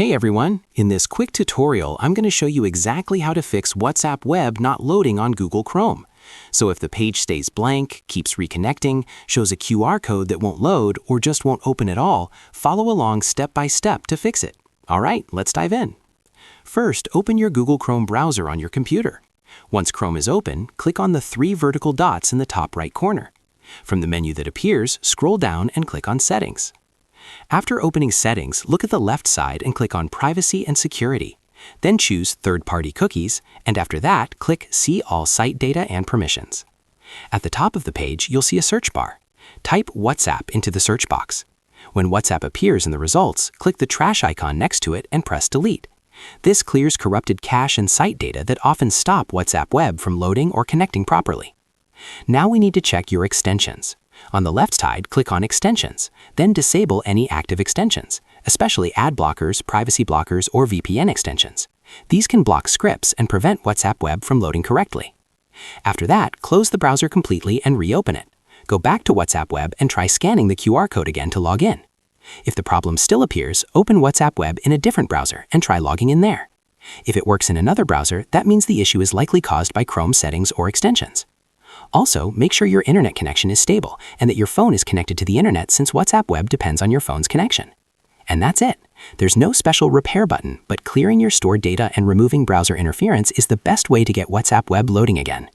Hey everyone, in this quick tutorial, I'm going to show you exactly how to fix WhatsApp Web not loading on Google Chrome. So if the page stays blank, keeps reconnecting, shows a QR code that won't load, or just won't open at all, follow along step by step to fix it. All right, let's dive in. First, open your Google Chrome browser on your computer. Once Chrome is open, click on the 3 vertical dots in the top right corner. From the menu that appears, scroll down and click on Settings. After opening Settings, look at the left side and click on Privacy and Security. Then choose Third-Party Cookies, and after that, click See All Site Data and Permissions. At the top of the page, you'll see a search bar. Type WhatsApp into the search box. When WhatsApp appears in the results, click the trash icon next to it and press Delete. This clears corrupted cache and site data that often stop WhatsApp Web from loading or connecting properly. Now we need to check your extensions. On the left side, click on Extensions, then disable any active extensions, especially ad blockers, privacy blockers, or VPN extensions. These can block scripts and prevent WhatsApp Web from loading correctly. After that, close the browser completely and reopen it. Go back to WhatsApp Web and try scanning the QR code again to log in. If the problem still appears, open WhatsApp Web in a different browser and try logging in there. If it works in another browser, that means the issue is likely caused by Chrome settings or extensions. Also, make sure your internet connection is stable and that your phone is connected to the internet, since WhatsApp Web depends on your phone's connection. And that's it. There's no special repair button, but clearing your stored data and removing browser interference is the best way to get WhatsApp Web loading again.